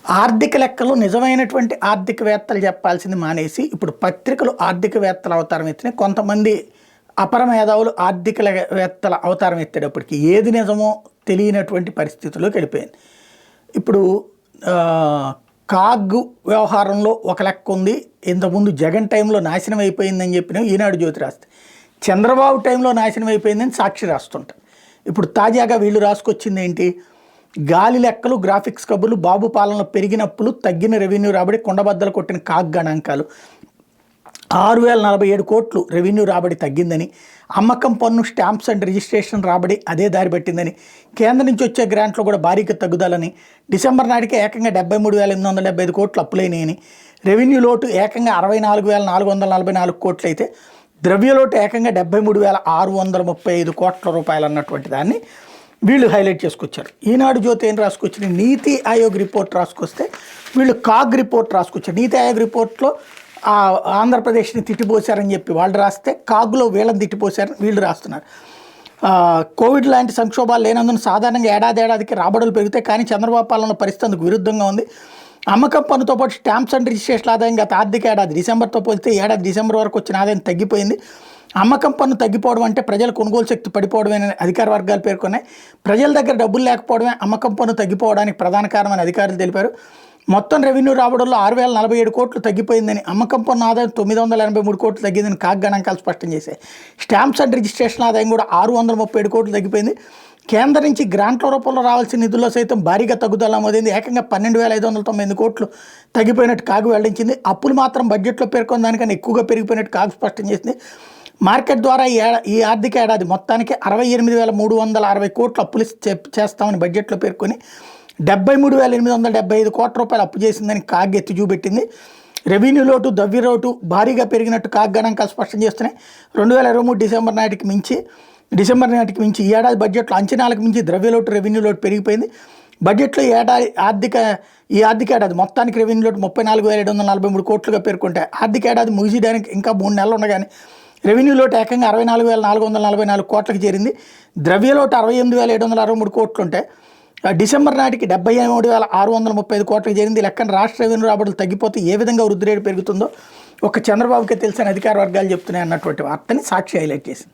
ఆర్థిక లెక్కలు నిజమైనటువంటి ఆర్థికవేత్తలు చెప్పాల్సింది మానేసి ఇప్పుడు పత్రికలు ఆర్థికవేత్తల అవతారం ఎత్తినాయి. కొంతమంది అపర మేధావులు ఆర్థికవేత్తల అవతారం ఎత్తేటప్పటికి ఏది నిజమో తెలియనటువంటి పరిస్థితుల్లోకి వెళ్ళిపోయింది. ఇప్పుడు కాగ్ వ్యవహారంలో ఒక లెక్క ఉంది. ఇంతకుముందు జగన్ టైంలో నాశనం అయిపోయిందని చెప్పిన ఈనాడు జ్యోతి రాస్తే, చంద్రబాబు టైంలో నాశనం అయిపోయిందని సాక్షి రాస్తుంటారు. ఇప్పుడు తాజాగా వీళ్ళు రాసుకొచ్చింది ఏంటి? గాలి లెక్కలు, గ్రాఫిక్స్ కబుర్లు, బాబు పాలనలో పెరిగిన అప్పులు, తగ్గిన రెవెన్యూ రాబడి, కొండబద్దలు కొట్టిన కాగ్ గణాంకాలు. 6,047 కోట్లు రెవెన్యూ రాబడి తగ్గిందని, అమ్మకం పన్ను, స్టాంప్స్ అండ్ రిజిస్ట్రేషన్ రాబడి అదే దారి పట్టిందని, కేంద్రం నుంచి వచ్చే గ్రాంట్లో కూడా భారీగా తగ్గుదలని, డిసెంబర్ నాటికే ఏకంగా 73,875 కోట్లు అప్పులైనాయని, రెవెన్యూ లోటు ఏకంగా 64,444 కోట్లు అయితే ద్రవ్యలోటు ఏకంగా 73,635 కోట్ల రూపాయలు అన్నటువంటి దాన్ని వీళ్ళు హైలైట్ చేసుకొచ్చారు. ఈనాడు జ్యోతి ఏం రాసుకొచ్చిన, నీతి ఆయోగ్ రిపోర్ట్ రాసుకొస్తే వీళ్ళు కాగ్ రిపోర్ట్ రాసుకొచ్చారు. నీతి ఆయోగ్ రిపోర్ట్లో ఆంధ్రప్రదేశ్ని తిట్టిపోశారని చెప్పి వాళ్ళు రాస్తే, కాగ్లో వీళ్ళని తిట్టిపోశారని వీళ్ళు రాస్తున్నారు. కోవిడ్ లాంటి సంక్షోభాలు లేనందున సాధారణంగా ఏడాదికి రాబడులు పెరుగుతాయి, కానీ చంద్రబాబు పాలన పరిస్థితి అందుకు విరుద్ధంగా ఉంది. అమ్మకం పన్నుతో పాటు స్టాంప్స్ అండ్ రిజిస్ట్రేషన్ ఆదాయం గత ఆర్థిక ఏడాది డిసెంబర్తో పోలిస్తే ఏడాది డిసెంబర్ వరకు వచ్చిన ఆదాయం తగ్గిపోయింది. అమ్మకం పన్ను తగ్గిపోవడం అంటే ప్రజల కొనుగోలు శక్తి పడిపోవడమేనని అధికార వర్గాలు పేర్కొన్నాయి. ప్రజల దగ్గర డబ్బులు లేకపోవడమే అమ్మకం పన్ను తగ్గిపోవడానికి ప్రధాన కారణమని అధికారులు తెలిపారు. మొత్తం రెవెన్యూ రాబడుల్లో 6,047 కోట్లు తగ్గిపోయిందని, అమ్మకం పన్ను ఆదాయం 983 కోట్లు తగ్గిందని కాగ్ గణాంకాలు స్పష్టం చేశాయి. స్టాంప్స్ అండ్ రిజిస్ట్రేషన్ ఆదాయం కూడా 637 కోట్లు తగ్గిపోయింది. కేంద్రం నుంచి గ్రాంట్ల రూపంలో రావాల్సిన నిధుల్లో సైతం భారీగా తగ్గుదల నమోదైంది. ఏకంగా 12,598 కోట్లు తగ్గిపోయినట్టు కాగ్ వెల్లడించింది. అప్పులు మాత్రం బడ్జెట్లో పేర్కొన్న దానికన్నా ఎక్కువగా పెరిగిపోయినట్టు కాగ్ స్పష్టం చేసింది. మార్కెట్ ద్వారా ఈ ఆర్థిక ఏడాది మొత్తానికి 68,360 కోట్లు అప్పులు చేస్తామని బడ్జెట్లో పేర్కొని 73,875 కోట్ల రూపాయలు అప్పు చేసిందని కాగ్ ఎత్తి చూపెట్టింది. రెవెన్యూ లోటు, ద్రవ్య లోటు భారీగా పెరిగినట్టు కాగ్ గణాంకాలు స్పష్టం చేస్తున్నాయి. 2023 డిసెంబర్ నాటికి మించి ఈ ఏడాది బడ్జెట్లో అంచనాలకు మించి ద్రవ్యలోటు, రెవెన్యూ లోటు పెరిగిపోయింది. బడ్జెట్లో ఈ ఆర్థిక ఏడాది మొత్తానికి రెవెన్యూ లోటు 34,743 కోట్లుగా పేర్కొంటే, ఆర్థిక ఏడాది ముగియడానికి ఇంకా 3 నెలలు ఉండగానే రెవెన్యూ లోటు ఏకంగా 64,444 కోట్లకు చేరింది. ద్రవ్యలోటు 68,763 కోట్లు ఉంటే డిసెంబర్ నాటికి 73,635 కోట్లకు చేరింది. లెక్కన రాష్ట్ర రెవెన్యూ రాబడులు తగ్గిపోతే ఏ విధంగా వృద్ధి రేటు పెరుగుతుందో ఒక చంద్రబాబుకే తెలిసిన అధికార వర్గాలు చెప్తున్నాయి అన్నటువంటి వార్తని సాక్షి హైలైట్ చేసింది.